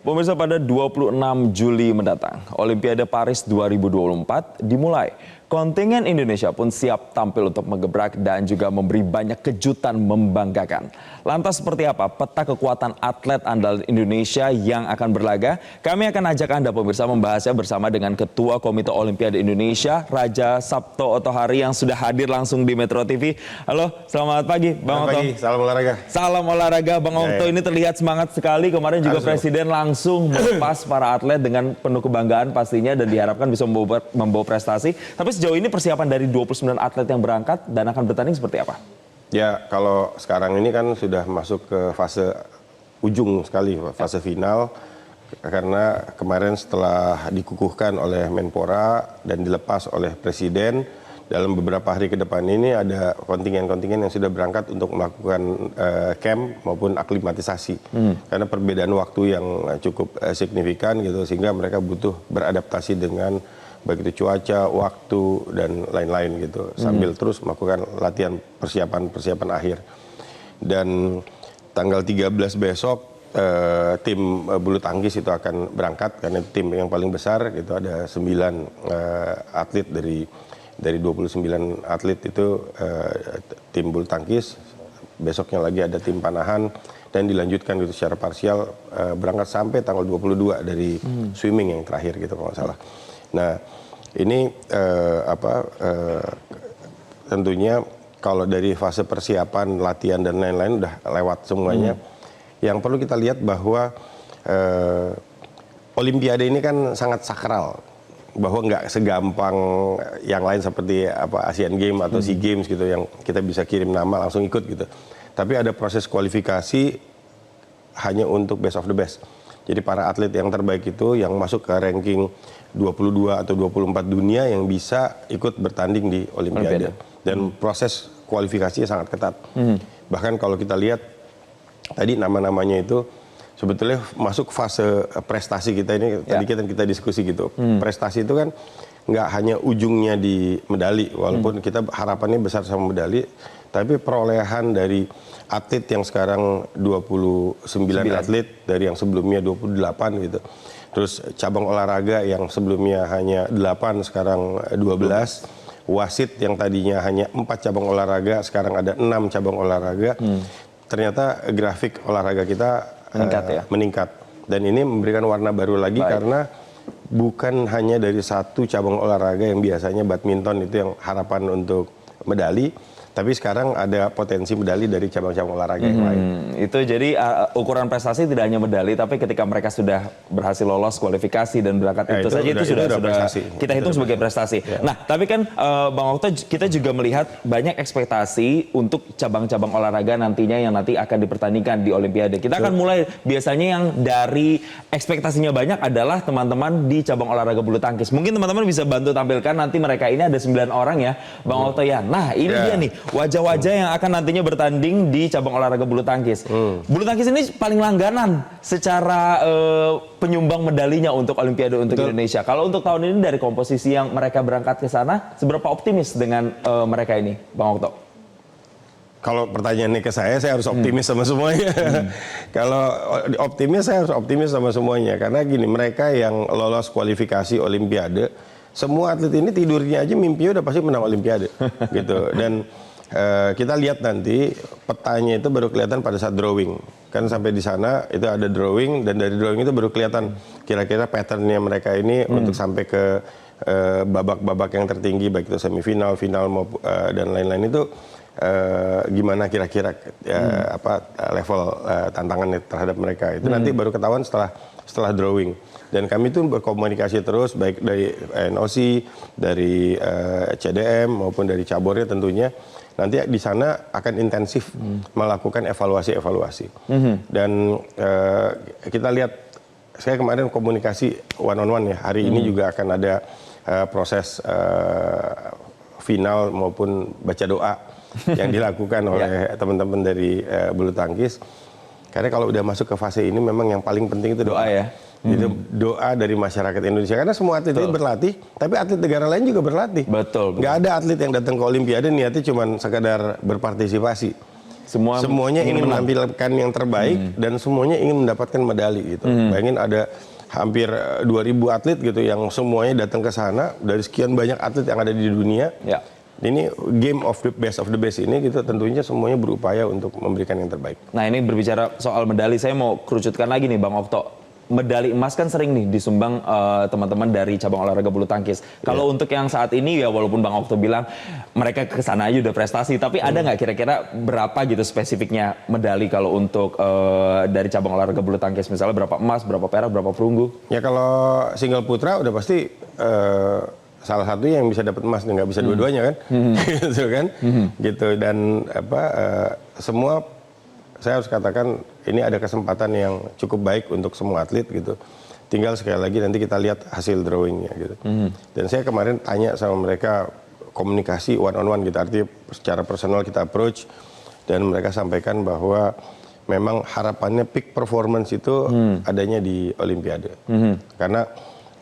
Pemirsa, pada 26 Juli mendatang, Olimpiade Paris 2024 dimulai. Kontingen Indonesia pun siap tampil untuk menggebrak dan juga memberi banyak kejutan membanggakan. Lantas seperti apa peta kekuatan atlet andalan Indonesia yang akan berlaga? Kami akan ajak Anda pemirsa membahasnya bersama dengan Ketua Komite Olimpiade Indonesia, Raja Sabto Otohari yang sudah hadir langsung di Metro TV. Halo, selamat pagi Bang Okto. Pagi, salam olahraga. Salam olahraga Bang Okto, ini terlihat semangat sekali. Kemarin juga Presiden langsung melepas para atlet dengan penuh kebanggaan pastinya dan diharapkan bisa membawa prestasi. Tapi sejauh ini persiapan dari 29 atlet yang berangkat dan akan bertanding seperti apa? Ya, kalau sekarang ini kan sudah masuk ke fase ujung sekali, fase final. Karena kemarin setelah dikukuhkan oleh Menpora dan dilepas oleh Presiden, dalam beberapa hari ke depan ini ada kontingen-kontingen yang sudah berangkat untuk melakukan camp maupun aklimatisasi. Karena perbedaan waktu yang cukup signifikan gitu, sehingga mereka butuh beradaptasi dengan baik itu cuaca, waktu, dan lain-lain gitu. Sambil terus melakukan latihan persiapan akhir. Dan tanggal 13 besok tim bulu tangkis itu akan berangkat, karena tim yang paling besar gitu, ada 9 atlet dari 29 atlet itu tim bulu tangkis. Besoknya lagi ada tim panahan dan dilanjutkan gitu secara parsial berangkat sampai tanggal 22 dari swimming yang terakhir gitu kalau nggak salah. Nah, ini tentunya kalau dari fase persiapan, latihan dan lain-lain udah lewat semuanya. Yang perlu kita lihat bahwa Olimpiade ini kan sangat sakral, bahwa nggak segampang yang lain seperti Asian Games atau SEA Games gitu yang kita bisa kirim nama langsung ikut gitu. Tapi ada proses kualifikasi hanya untuk best of the best. Jadi para atlet yang terbaik itu yang masuk ke ranking 22 atau 24 dunia yang bisa ikut bertanding di Olimpiade. Dan proses kualifikasinya sangat ketat. Bahkan kalau kita lihat tadi nama-namanya itu sebetulnya masuk fase prestasi kita ini. Tadi kita diskusi gitu. Prestasi itu kan nggak hanya ujungnya di medali, walaupun kita harapannya besar sama medali, tapi perolehan dari atlet yang sekarang 29 atlet dari yang sebelumnya 28 gitu. Terus cabang olahraga yang sebelumnya hanya 8 sekarang 12. Wasit yang tadinya hanya 4 cabang olahraga sekarang ada 6 cabang olahraga. Ternyata grafik olahraga kita meningkat. Dan ini memberikan warna baru lagi karena bukan hanya dari satu cabang olahraga yang biasanya badminton itu yang harapan untuk medali, tapi sekarang ada potensi medali dari cabang-cabang olahraga yang lain. Itu jadi ukuran prestasi tidak hanya medali, tapi ketika mereka sudah berhasil lolos kualifikasi dan berangkat itu saja itu sudah kita hitung sebagai prestasi. Nah, tapi kan Bang Okto, kita juga melihat banyak ekspektasi untuk cabang-cabang olahraga nantinya yang nanti akan dipertandingkan di Olimpiade. Kita akan mulai biasanya yang dari ekspektasinya banyak adalah teman-teman di cabang olahraga bulu tangkis. Mungkin teman-teman bisa bantu tampilkan nanti mereka ini ada 9 orang ya, Bang Okto ya. Nah, ini dia nih wajah-wajah yang akan nantinya bertanding di cabang olahraga bulu tangkis. Bulu tangkis ini paling langganan secara penyumbang medalinya untuk Olimpiade untuk Indonesia. Kalau untuk tahun ini dari komposisi yang mereka berangkat ke sana, seberapa optimis dengan mereka ini, Bang Okto? Kalau pertanyaannya ke saya harus optimis sama semuanya. Kalau optimis, saya harus optimis sama semuanya. Karena gini, mereka yang lolos kualifikasi Olimpiade, semua atlet ini tidurnya aja mimpinya udah pasti menang Olimpiade. Gitu. Dan kita lihat nanti petanya itu baru kelihatan pada saat drawing. Kan sampai di sana itu ada drawing, dan dari drawing itu baru kelihatan kira-kira patternnya mereka ini untuk sampai ke babak-babak yang tertinggi, baik itu semifinal, final dan lain-lain itu gimana kira-kira level tantangan terhadap mereka. Itu nanti baru ketahuan setelah drawing. Dan kami tuh berkomunikasi terus baik dari NOC, dari CDM maupun dari cabornya tentunya. Nanti di sana akan intensif melakukan evaluasi. Dan kita lihat, saya kemarin komunikasi one on one ya. Hari ini juga akan ada proses final maupun baca doa yang dilakukan oleh teman-teman dari bulu tangkis. Karena kalau udah masuk ke fase ini memang yang paling penting itu doa ya. Itu doa dari masyarakat Indonesia, karena semua atlet itu berlatih, tapi atlet negara lain juga berlatih. Nggak ada atlet yang datang ke Olimpiade niatnya cuma sekadar berpartisipasi. Semuanya ingin menampilkan yang terbaik dan semuanya ingin mendapatkan medali gitu. Bayangin ada hampir 2.000 atlet gitu yang semuanya datang ke sana dari sekian banyak atlet yang ada di dunia. Ya. Ini game of the best ini gitu, tentunya semuanya berupaya untuk memberikan yang terbaik. Nah, ini berbicara soal medali, saya mau kerucutkan lagi nih Bang Okto. Medali emas kan sering nih disumbang teman-teman dari cabang olahraga bulu tangkis. Kalau untuk yang saat ini ya walaupun Bang Okto bilang mereka ke sana aja udah prestasi, tapi ada nggak kira-kira berapa gitu spesifiknya medali kalau untuk dari cabang olahraga bulu tangkis, misalnya berapa emas, berapa perak, berapa perunggu? Ya kalau single putra udah pasti salah satu yang bisa dapat emas, nggak bisa dua-duanya kan, gitu kan, gitu. Dan semua saya harus katakan ini ada kesempatan yang cukup baik untuk semua atlet gitu. Tinggal sekali lagi nanti kita lihat hasil drawingnya gitu. Dan saya kemarin tanya sama mereka komunikasi one on one gitu, artinya secara personal kita approach dan mereka sampaikan bahwa memang harapannya peak performance itu adanya di Olimpiade. Karena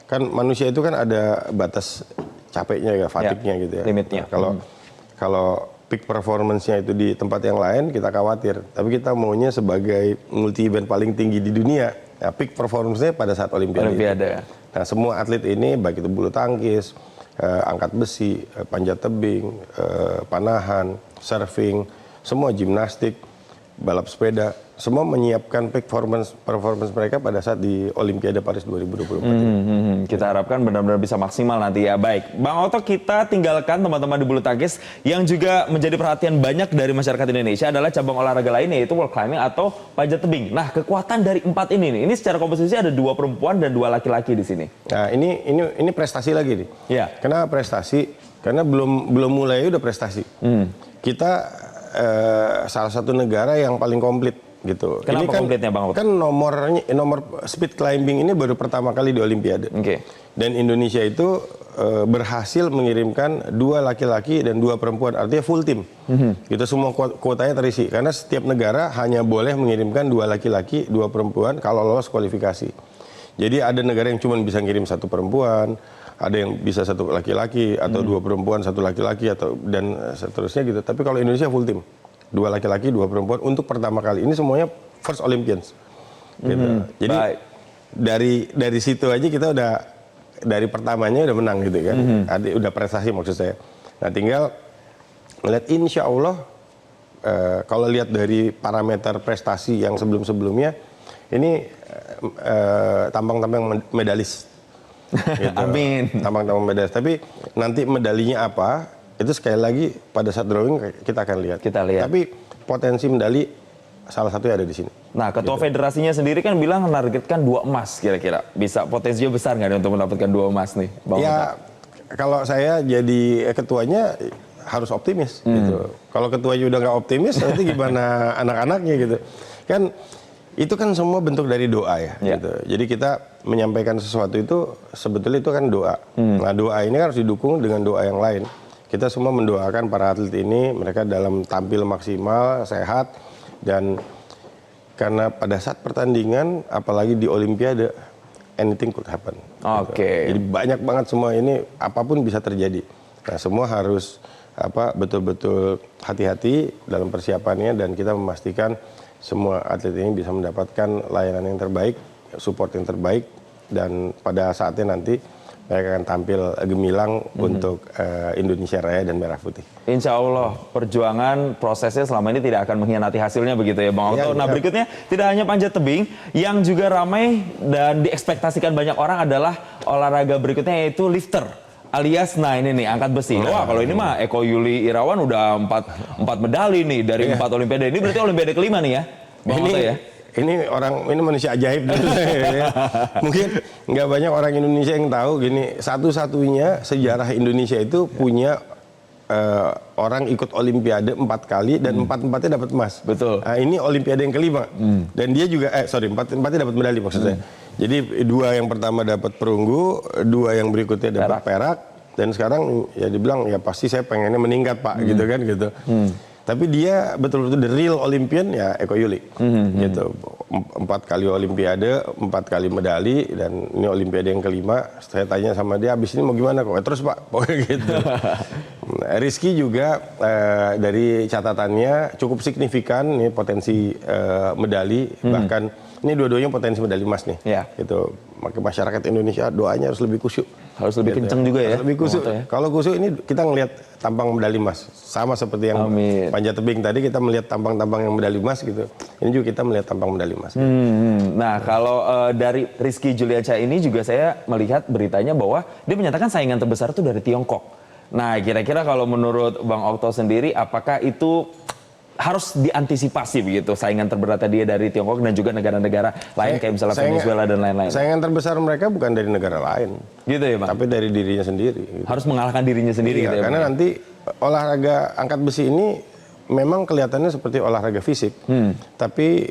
kan manusia itu kan ada batas capeknya ya, fatigue-nya gitu ya. Limitnya. Nah, kalau peak performance-nya itu di tempat yang lain kita khawatir. Tapi kita maunya sebagai multi event paling tinggi di dunia, ya peak performance-nya pada saat Olimpiade. Nah, semua atlet ini baik itu bulu tangkis, angkat besi, panjat tebing, panahan, surfing, semua gimnastik, balap sepeda, semua menyiapkan peak performance mereka pada saat di Olimpiade Paris 2024. Kita harapkan benar-benar bisa maksimal nanti ya. Baik, Bang Okto, kita tinggalkan teman-teman di bulu tangkis yang juga menjadi perhatian banyak dari masyarakat Indonesia adalah cabang olahraga lain yaitu wall climbing atau panjat tebing. Nah, kekuatan dari 4 ini secara komposisi ada 2 perempuan dan 2 laki-laki di sini. Nah, ini prestasi lagi nih. Ya. Kenapa prestasi? Karena belum mulai udah prestasi. Kita salah satu negara yang paling komplit gitu. Kenapa ini kan, komplitnya Bang Okto? Kan nomor speed climbing ini baru pertama kali di Olimpiade. Dan Indonesia itu berhasil mengirimkan 2 laki-laki dan 2 perempuan, artinya full tim. Gitu semua kuotanya terisi karena setiap negara hanya boleh mengirimkan 2 laki-laki, 2 perempuan kalau lolos kualifikasi. Jadi ada negara yang cuma bisa ngirim 1 perempuan, ada yang bisa 1 laki-laki atau 2 perempuan 1 laki-laki atau dan seterusnya gitu. Tapi kalau Indonesia full tim. 2 laki-laki, 2 perempuan untuk pertama kali. Ini semuanya first Olympians. Gitu. Jadi dari situ aja kita udah dari pertamanya udah menang gitu kan. Udah prestasi maksud saya. Nah, tinggal ngeliat insya Allah kalau lihat dari parameter prestasi yang sebelum-sebelumnya ini tampang-tampang medalis. Gitu. Amin. Tampang-tampang medalis. Tapi nanti medalinya apa? Itu sekali lagi pada saat drawing kita akan lihat. Tapi potensi medali salah satu ada di sini. Nah, ketua federasinya sendiri kan bilang menargetkan 2 emas kira-kira. Bisa potensinya besar nggak untuk mendapatkan 2 emas nih, Bang? Ya, kalau saya jadi ketuanya harus optimis gitu. Kalau ketuanya udah nggak optimis, nanti gimana anak-anaknya gitu. Kan itu kan semua bentuk dari doa ya. Gitu. Jadi kita menyampaikan sesuatu itu sebetulnya itu kan doa. Nah, doa ini kan harus didukung dengan doa yang lain. Kita semua mendoakan para atlet ini, mereka dalam tampil maksimal, sehat, dan karena pada saat pertandingan, apalagi di Olimpiade, anything could happen. Gitu. Jadi banyak banget semua ini, apapun bisa terjadi. Nah, semua harus betul-betul hati-hati dalam persiapannya, dan kita memastikan semua atlet ini bisa mendapatkan layanan yang terbaik, support yang terbaik, dan pada saatnya nanti mereka akan tampil gemilang untuk Indonesia Raya dan Merah Putih. Insya Allah perjuangan prosesnya selama ini tidak akan mengkhianati hasilnya begitu ya Bang Okto. Nah, berikutnya tidak hanya panjat tebing, yang juga ramai dan diekspektasikan banyak orang adalah olahraga berikutnya yaitu lifter. Alias, nah ini nih, angkat besi. Wah, kalau ini mah Eko Yuli Irawan udah 4 medali nih dari 4 Olimpiade. Ini berarti Olimpiade kelima nih ya, Bang Okto ya? Ini manusia ajaib. Mungkin nggak banyak orang Indonesia yang tahu gini, satu-satunya sejarah Indonesia itu punya orang ikut Olimpiade 4 kali dan 4-4-nya dapat emas. Betul. Nah, ini Olimpiade yang kelima. Dan dia juga, 4-4-nya dapat medali maksud saya. Jadi 2 yang pertama dapat perunggu, 2 yang berikutnya dapat perak. Dan sekarang ya dibilang ya pasti saya pengennya meningkat Pak, gitu kan gitu. Tapi dia betul-betul the real Olympian ya Eko Yuli, gitu. 4 kali Olimpiade, 4 kali medali, dan ini Olimpiade yang kelima. Saya tanya sama dia, abis ini mau gimana kok? Terus Pak, pokoknya gitu. Rizky juga dari catatannya cukup signifikan nih potensi medali, bahkan ini dua-duanya potensi medali emas nih. Ya. Gitu. Maka masyarakat Indonesia doanya harus lebih kusyuk. Harus lebih kenceng juga ya. Harus lebih kusyuk. Ya. Kalau kusyuk ini kita ngelihat tampang medali emas. Sama seperti yang panjat tebing tadi kita melihat tampang-tampang yang medali emas gitu. Ini juga kita melihat tampang medali emas. Nah kalau dari Rizky Juliansyah ini juga saya melihat beritanya bahwa dia menyatakan saingan terbesar itu dari Tiongkok. Nah kira-kira kalau menurut Bang Okto sendiri apakah itu harus diantisipasi begitu saingan terberatnya dia dari Tiongkok dan juga negara-negara lain kayak misalnya Venezuela dan lain-lain. Saingan terbesar mereka bukan dari negara lain. Gitu ya, Bang. Tapi dari dirinya sendiri. Gitu. Harus mengalahkan dirinya sendiri gitu ya. Karena nanti olahraga angkat besi ini memang kelihatannya seperti olahraga fisik. Tapi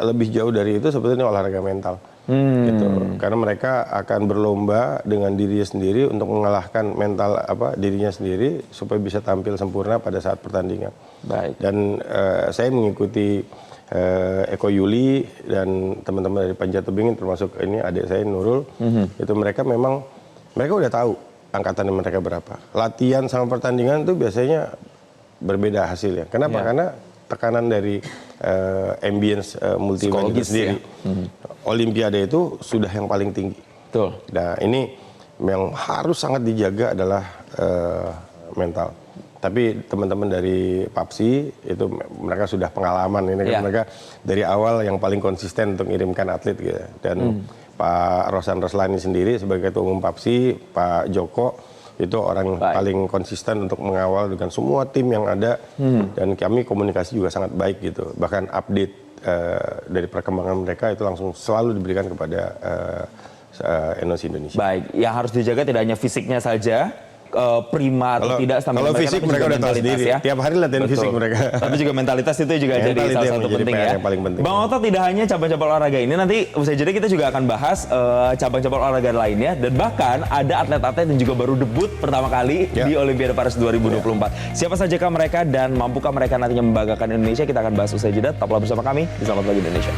lebih jauh dari itu sebetulnya olahraga mental. Gitu. Karena mereka akan berlomba dengan dirinya sendiri untuk mengalahkan mental dirinya sendiri supaya bisa tampil sempurna pada saat pertandingan. Baik. Dan saya mengikuti Eko Yuli dan teman-teman dari panjat tebing termasuk ini adik saya Nurul, itu mereka udah tahu angkatan mereka berapa. Latihan sama pertandingan itu biasanya berbeda hasilnya. Kenapa? Karena tekanan dari ambience multi event itu sendiri. Olimpiade itu sudah yang paling tinggi. Betul. Nah ini yang harus sangat dijaga adalah mental. Tapi teman-teman dari PAPSI itu mereka sudah pengalaman ini kan mereka dari awal yang paling konsisten untuk mengirimkan atlet gitu. Dan Pak Rosan Roslani sendiri sebagai ketua umum PAPSI, Pak Joko itu orang yang paling konsisten untuk mengawal dengan semua tim yang ada dan kami komunikasi juga sangat baik gitu. Bahkan update dari perkembangan mereka itu langsung selalu diberikan kepada NOC Indonesia. Baik, yang harus dijaga tidak hanya fisiknya saja, prima atau tidak kalau fisik mereka udah tahu sendiri ya. Tiap hari latihan fisik mereka. Tapi juga mentalitas itu juga jadi salah satu penting ya. Yang paling penting. Bang Okto tidak hanya cabang-cabang olahraga ini, nanti usai jeda kita juga akan bahas cabang-cabang olahraga lainnya dan bahkan ada atlet-atlet yang juga baru debut pertama kali di Olimpiade Paris 2024. Siapa sajakah mereka dan mampukah mereka nantinya membanggakan Indonesia? Kita akan bahas usai jeda. Tetaplah bersama kami di Selamat Pagi Indonesia.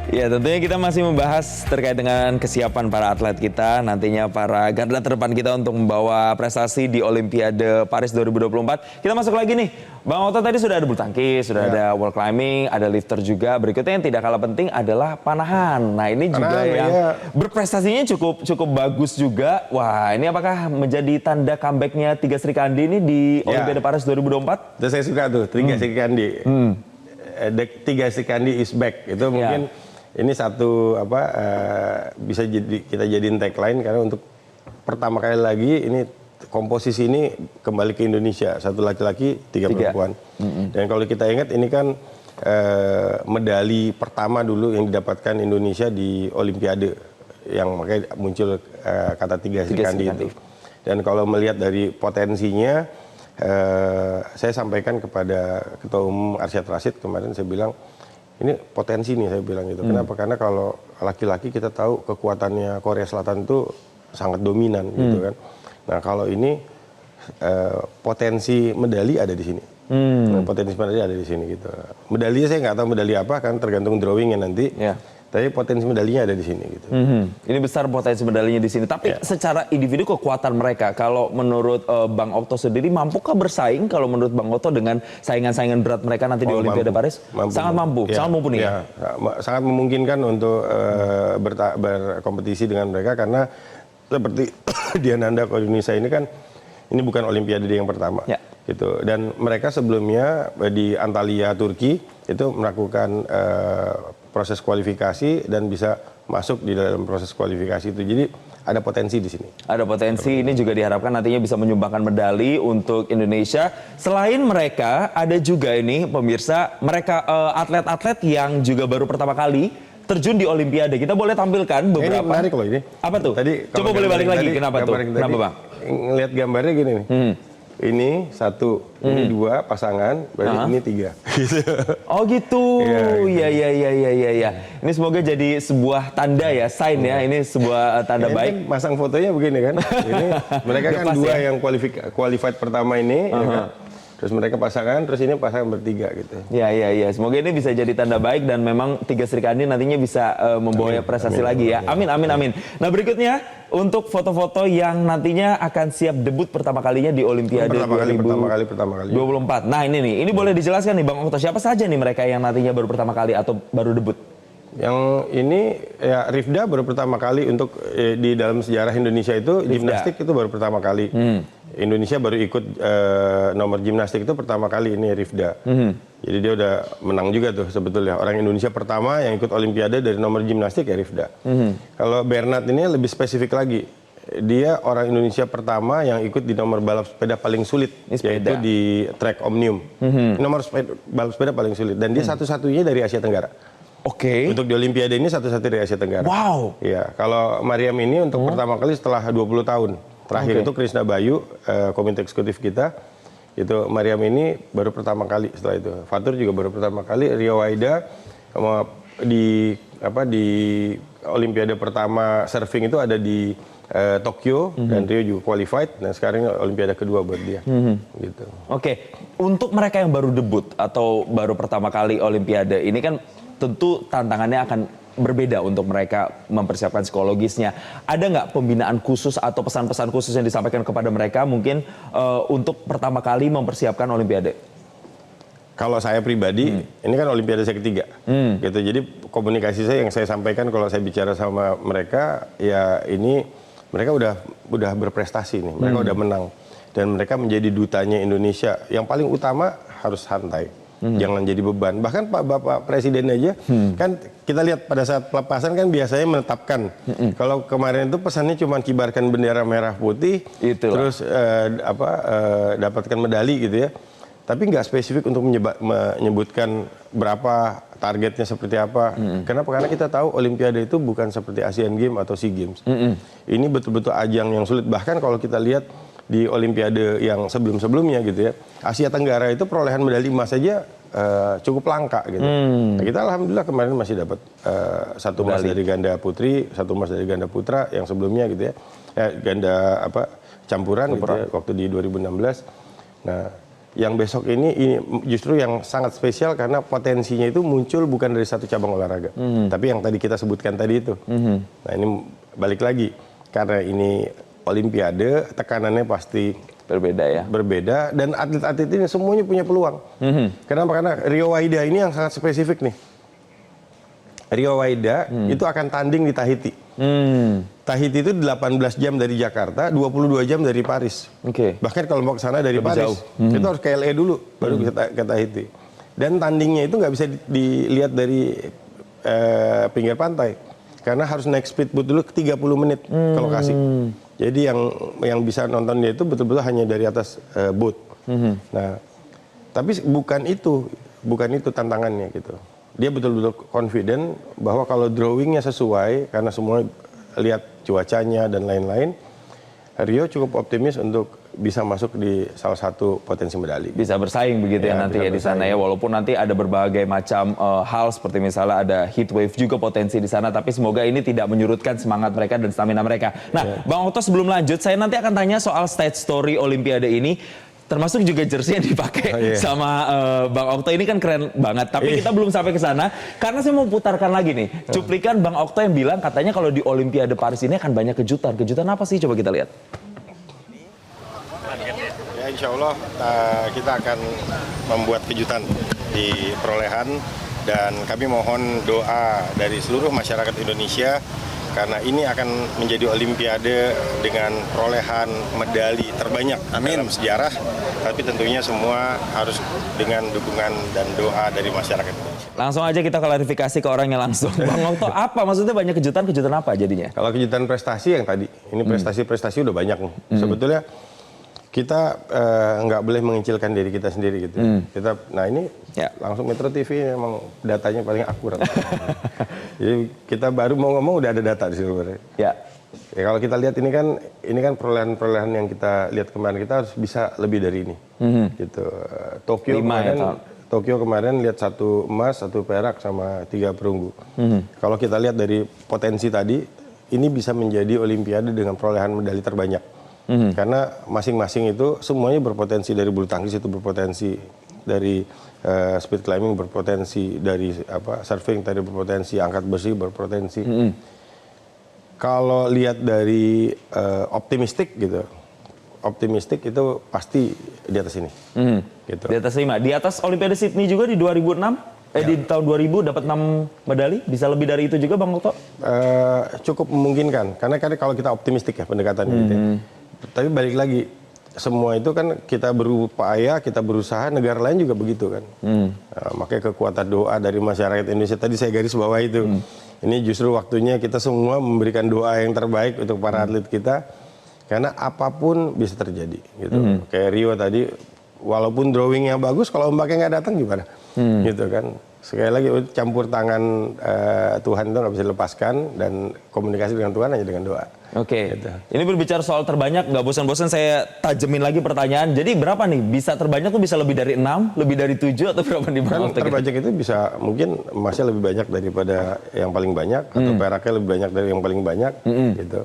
Ya tentunya kita masih membahas terkait dengan kesiapan para atlet kita, nantinya para garda terdepan kita untuk membawa prestasi di Olimpiade Paris 2024. Kita masuk lagi nih, Bang Okto tadi sudah ada bulu tangkis, sudah ada wall climbing, ada lifter juga. Berikutnya yang tidak kalah penting adalah panahan. Nah ini juga yang berprestasinya cukup bagus juga. Wah ini apakah menjadi tanda comebacknya Tiga Sri Kandi ini di Olimpiade Paris 2024? Itu saya suka tuh, Tiga Sri Kandi. Tiga Sri Kandi is back. Itu mungkin ini satu bisa kita jadiin tagline karena untuk pertama kali lagi ini komposisi ini kembali ke Indonesia, satu laki-laki, tiga perempuan. Dan kalau kita ingat ini kan medali pertama dulu yang didapatkan Indonesia di Olimpiade yang makanya muncul kata Tiga Sri Kandi itu. Dan kalau melihat dari potensinya, saya sampaikan kepada Ketua Umum Arsyad Rashid kemarin, saya bilang ini potensi nih saya bilang gitu. Kenapa? Karena kalau laki-laki kita tahu kekuatannya Korea Selatan itu sangat dominan gitu kan. Nah kalau ini potensi medali ada di sini. Potensi medali ada di sini gitu. Medalinya saya nggak tahu medali apa kan tergantung drawingnya nanti. Tapi potensi medalinya ada di sini gitu. Ini besar potensi medalinya di sini. Tapi secara individu kekuatan mereka, kalau menurut Bang Okto sendiri, mampukah bersaing kalau menurut Bang Okto dengan saingan-saingan berat mereka nanti di Olimpiade Paris? Sangat mampu, sangat mumpuni. Sangat memungkinkan untuk berkompetisi dengan mereka karena seperti Diananda Kodunisa ini kan ini bukan Olimpiade yang pertama. Gitu. Dan mereka sebelumnya di Antalya, Turki itu melakukan proses kualifikasi dan bisa masuk di dalam proses kualifikasi itu. Jadi ada potensi di sini. Ada potensi, ini juga diharapkan nantinya bisa menyumbangkan medali untuk Indonesia. Selain mereka, ada juga ini pemirsa, mereka atlet-atlet yang juga baru pertama kali terjun di Olimpiade. Kita boleh tampilkan beberapa. Ini menarik loh ini. Apa tuh? Coba boleh balik lagi. Kenapa tuh? Kenapa Bang? Ngelihat gambarnya gini nih. Ini satu, ini dua pasangan, berarti ini tiga. Gitu. Oh gitu, iya. Ini semoga jadi sebuah tanda ya, sign ya. Ini sebuah tanda baik. Kan masang fotonya begini kan. Ini mereka kan dua yang qualified pertama ini. Ya kan? terus mereka pasangan, terus ini pasangan bertiga gitu. Iya. Semoga ini bisa jadi tanda baik dan memang tiga Sri Kandi nantinya bisa membawa prestasi lagi ya. Amin. Nah berikutnya untuk foto-foto yang nantinya akan siap debut pertama kalinya di Olimpiade pertama kali. 24. Nah ini boleh dijelaskan nih Bang Okto, siapa saja nih mereka yang nantinya baru pertama kali atau baru debut? Yang ini ya Rifda baru pertama kali untuk di dalam sejarah Indonesia itu gimnastik itu baru pertama kali. Indonesia baru ikut nomor gimnastik itu pertama kali ini Rifda. Jadi dia udah menang juga tuh sebetulnya. Orang Indonesia pertama yang ikut Olimpiade dari nomor gimnastik ya Rifda. Kalau Bernard ini lebih spesifik lagi. Dia orang Indonesia pertama yang ikut di nomor balap sepeda paling sulit, yaitu di track Omnium. Nomor balap sepeda paling sulit dan dia satu-satunya dari Asia Tenggara. Oke. Untuk di Olimpiade ini satu-satu dari Asia Tenggara. Wow. Iya, kalau Mariam ini untuk pertama kali setelah 20 tahun. Terakhir itu Krishna Bayu, komite eksekutif kita. Itu Mariam ini baru pertama kali setelah itu. Fatur juga baru pertama kali. Rio Waida di Olimpiade pertama surfing itu ada di Tokyo dan Rio juga qualified. Dan sekarang ini Olimpiade kedua buat dia. Gitu. Oke, untuk mereka yang baru debut atau baru pertama kali Olimpiade ini kan tentu tantangannya akan berbeda untuk mereka mempersiapkan psikologisnya. Ada nggak pembinaan khusus atau pesan-pesan khusus yang disampaikan kepada mereka mungkin untuk pertama kali mempersiapkan Olimpiade? Kalau saya pribadi, ini kan Olimpiade saya ketiga, gitu. Jadi komunikasi saya yang saya sampaikan kalau saya bicara sama mereka, ya ini mereka udah berprestasi nih, mereka udah menang dan mereka menjadi dutanya Indonesia. Yang paling utama harus santai. Jangan jadi beban. Bahkan Bapak Presiden aja kan kita lihat pada saat pelepasan kan biasanya menetapkan. Kalau kemarin itu pesannya cuma kibarkan bendera merah putih, terus dapatkan medali gitu ya. Tapi nggak spesifik untuk menyebutkan berapa targetnya seperti apa. Kenapa? Karena kita tahu Olimpiade itu bukan seperti Asian Games atau SEA Games. Ini betul-betul ajang yang sulit. Bahkan kalau kita lihat di Olimpiade yang sebelum-sebelumnya gitu ya, Asia Tenggara itu perolehan medali emas saja cukup langka gitu. Nah, kita alhamdulillah kemarin masih dapat satu emas dari ganda putri, satu emas dari ganda putra yang sebelumnya gitu ya, ganda campuran gitu ya, waktu di 2016. Nah, yang besok ini justru yang sangat spesial karena potensinya itu muncul bukan dari satu cabang olahraga, tapi yang tadi kita sebutkan tadi itu. Nah ini balik lagi karena ini Olimpiade, tekanannya pasti berbeda dan atlet-atlet ini semuanya punya peluang. Kenapa? Karena Rio Waida ini yang sangat spesifik nih. Rio Waida itu akan tanding di Tahiti. Tahiti itu 18 jam dari Jakarta, 22 jam dari Paris. Bahkan kalau mau ke sana dari Paris, itu harus ke LA dulu, baru ke Tahiti. Dan tandingnya itu nggak bisa dilihat dari pinggir pantai. Karena harus naik speedboat dulu 30 menit ke lokasi. Jadi yang bisa nonton dia itu betul-betul hanya dari atas boat. Nah, tapi bukan itu tantangannya gitu. Dia betul-betul confident bahwa kalau drawingnya sesuai, karena semua lihat cuacanya dan lain-lain, Rio cukup optimis untuk bisa masuk di salah satu potensi medali. Bisa bersaing begitu ya nanti ya di sana ya, walaupun nanti ada berbagai macam hal seperti misalnya ada heat wave juga potensi di sana, tapi semoga ini tidak menyurutkan semangat mereka dan stamina mereka. Nah, Bang Okto sebelum lanjut, saya nanti akan tanya soal stage story Olimpiade ini. Termasuk juga jersey yang dipakai sama Bang Okto ini kan keren banget. Tapi kita belum sampai ke sana karena saya mau putarkan lagi nih cuplikan Bang Okto yang bilang katanya kalau di Olimpiade Paris ini akan banyak kejutan. Kejutan apa sih? Coba kita lihat. Ya insya Allah kita akan membuat kejutan di perolehan dan kami mohon doa dari seluruh masyarakat Indonesia. Karena ini akan menjadi Olimpiade dengan perolehan medali terbanyak dalam sejarah, tapi tentunya semua harus dengan dukungan dan doa dari masyarakat Indonesia. Langsung aja kita klarifikasi ke orangnya langsung. Bang Okto, apa maksudnya banyak kejutan apa jadinya? Kalau kejutan prestasi yang tadi, ini prestasi-prestasi udah banyak nih. Sebetulnya kita nggak boleh mengecilkan diri kita sendiri gitu. Nah ini langsung Metro TV memang datanya paling akurat. Jadi kita baru mau ngomong udah ada data di sini. Ya kalau kita lihat ini kan perolehan yang kita lihat kemarin, kita harus bisa lebih dari ini. Gitu. Tokyo kemarin lihat 1 emas, 1 perak sama 3 perunggu. Kalau kita lihat dari potensi tadi, ini bisa menjadi Olimpiade dengan perolehan medali terbanyak. Karena masing-masing itu semuanya berpotensi, dari bulu tangkis itu berpotensi, dari speed climbing berpotensi, dari surfing tadi berpotensi, angkat besi berpotensi. Kalau lihat dari optimistik gitu, optimistik itu pasti di atas ini. Gitu. Di atas 5. Di atas Olimpiade Sydney juga di 2006? Di tahun 2000 dapat 6 medali? Bisa lebih dari itu juga Bang Okto? Cukup memungkinkan. Karena kalau kita optimistik ya pendekatannya gitu ya. Tapi balik lagi, semua itu kan kita berupaya, kita berusaha, negara lain juga begitu kan. Makanya kekuatan doa dari masyarakat Indonesia, tadi saya garis bawah itu. Ini justru waktunya kita semua memberikan doa yang terbaik untuk para atlet kita. Karena apapun bisa terjadi gitu. Kayak Rio tadi, walaupun drawingnya bagus, kalau ombaknya nggak datang gimana? Gitu kan. Sekali lagi campur tangan Tuhan itu nggak bisa dilepaskan, dan komunikasi dengan Tuhan hanya dengan doa. Oke. Gitu. Ini berbicara soal terbanyak, nggak bosan-bosan saya tajemin lagi pertanyaan. Jadi berapa nih? Bisa terbanyak tuh bisa lebih dari 6, lebih dari 7 atau berapa nih Bang? Kan terbanyak itu bisa mungkin emasnya lebih banyak daripada yang paling banyak, atau peraknya lebih banyak dari yang paling banyak, gitu.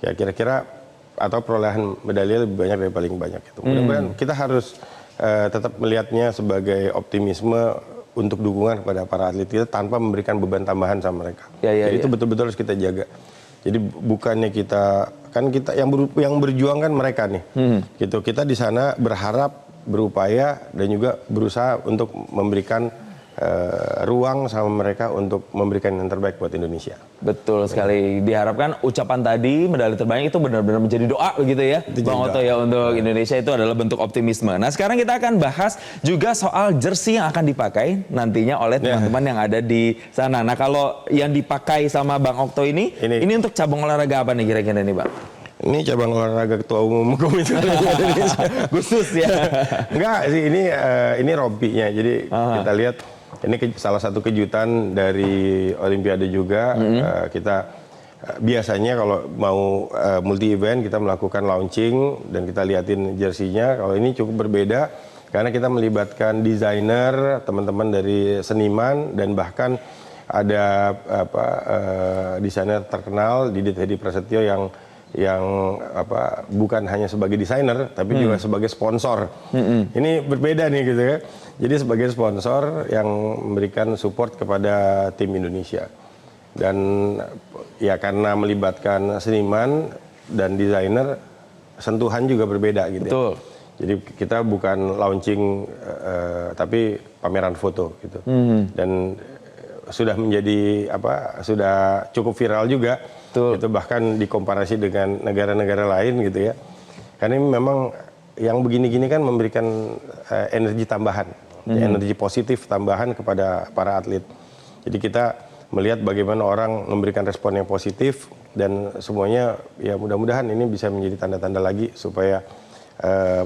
Ya kira-kira, atau perolehan medali lebih banyak dari paling banyak. Gitu. Mudah-mudahan kita harus tetap melihatnya sebagai optimisme untuk dukungan kepada para atlet kita tanpa memberikan beban tambahan sama mereka. Jadi itu betul-betul harus kita jaga. Jadi bukannya kita, kan kita yang berjuang kan mereka nih. Gitu. Kita di sana berharap, berupaya, dan juga berusaha untuk memberikan ruang sama mereka untuk memberikan yang terbaik buat Indonesia. Betul sekali. Diharapkan ucapan tadi medali terbanyak itu benar-benar menjadi doa begitu ya, Bang Okto ya, untuk Indonesia. Itu adalah bentuk optimisme. Nah sekarang kita akan bahas juga soal jersey yang akan dipakai nantinya oleh teman-teman yang ada di sana. Nah kalau yang dipakai sama Bang Okto ini untuk cabang olahraga apa nih kira-kira nih Bang? Ini cabang olahraga ketua umum Komite Indonesia. Khusus ya? Enggak sih, ini rompinya. Jadi kita lihat, ini salah satu kejutan dari Olimpiade juga. Kita biasanya kalau mau multi event kita melakukan launching dan kita liatin jersinya. Kalau ini cukup berbeda karena kita melibatkan desainer, teman-teman dari seniman, dan bahkan ada desainer terkenal, Didit Hedi Prasetyo, yang bukan hanya sebagai desainer tapi juga sebagai sponsor. Ini berbeda nih gitu ya. Jadi sebagai sponsor yang memberikan support kepada tim Indonesia. Dan ya karena melibatkan seniman dan desainer, sentuhan juga berbeda gitu. Betul. Ya. Jadi kita bukan launching tapi pameran foto gitu. Dan sudah menjadi sudah cukup viral juga. Itu bahkan dikomparasi dengan negara-negara lain gitu ya. Karena ini memang yang begini-gini kan memberikan energi tambahan, energi positif tambahan kepada para atlet. Jadi kita melihat bagaimana orang memberikan respon yang positif, dan semuanya ya mudah-mudahan ini bisa menjadi tanda-tanda lagi supaya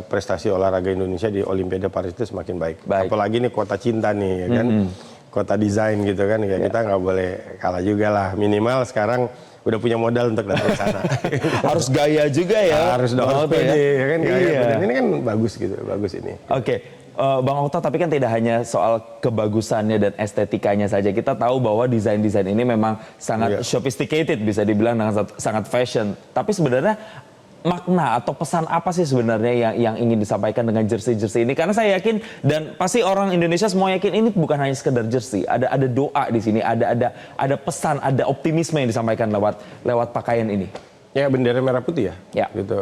prestasi olahraga Indonesia di Olimpiade Paris itu semakin baik. Apalagi ini kota cinta nih ya kan, kota desain gitu kan, ya kita nggak boleh kalah juga lah. Minimal sekarang udah punya modal untuk datang ke sana. Harus gaya juga ya. Harus dong, ya kan gaya. Ini kan bagus gitu, bagus ini. Oke. Bang Okto, tapi kan tidak hanya soal kebagusannya dan estetikanya saja. Kita tahu bahwa desain-desain ini memang sangat sophisticated, bisa dibilang sangat fashion. Tapi sebenarnya makna atau pesan apa sih sebenarnya yang ingin disampaikan dengan jersey-jersey ini? Karena saya yakin, dan pasti orang Indonesia semua yakin, ini bukan hanya sekedar jersey. Ada doa di sini, ada pesan, ada optimisme yang disampaikan lewat pakaian ini. Ya, bendera merah putih ya. Gitu.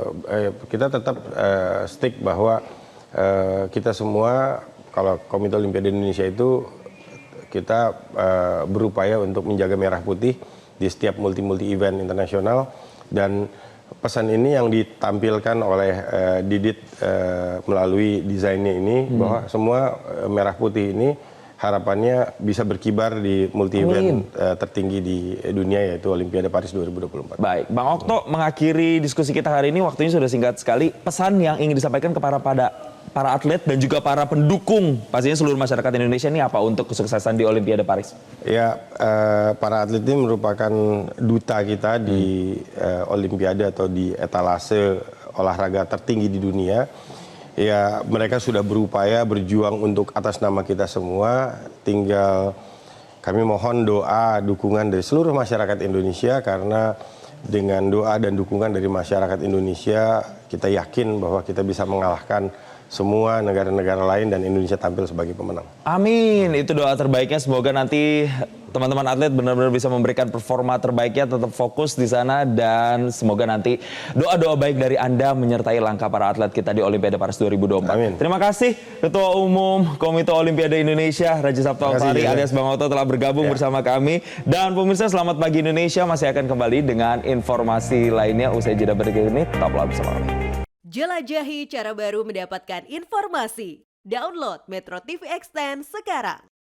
Kita tetap stick bahwa kita semua, kalau Komite Olimpiade Indonesia itu, kita berupaya untuk menjaga merah putih di setiap multi event internasional. Dan pesan ini yang ditampilkan oleh Didit melalui desainnya ini, bahwa semua merah putih ini harapannya bisa berkibar di multi event tertinggi di dunia, yaitu Olimpiade Paris 2024. Baik, Bang Okto, mengakhiri diskusi kita hari ini, waktunya sudah singkat sekali. Pesan yang ingin disampaikan kepada para atlet dan juga para pendukung, pastinya seluruh masyarakat Indonesia, ini apa untuk kesuksesan di Olimpiade Paris? Ya, para atlet ini merupakan duta kita di Olimpiade atau di etalase olahraga tertinggi di dunia. Ya, mereka sudah berupaya berjuang untuk atas nama kita semua. Tinggal kami mohon doa, dukungan dari seluruh masyarakat Indonesia, karena dengan doa dan dukungan dari masyarakat Indonesia, kita yakin bahwa kita bisa mengalahkan semua negara-negara lain dan Indonesia tampil sebagai pemenang. Amin, itu doa terbaiknya. Semoga nanti teman-teman atlet benar-benar bisa memberikan performa terbaiknya, tetap fokus di sana, dan semoga nanti doa-doa baik dari Anda menyertai langkah para atlet kita di Olimpiade Paris 2024. Amin. Terima kasih Ketua Umum Komite Olimpiade Indonesia Raja Sabto Alfari alias Bang Okto telah bergabung bersama kami. Dan pemirsa, selamat pagi Indonesia masih akan kembali dengan informasi lainnya usai jeda berikut ini. Tetaplah bersama kami. Jelajahi cara baru mendapatkan informasi. Download Metro TV Extend sekarang.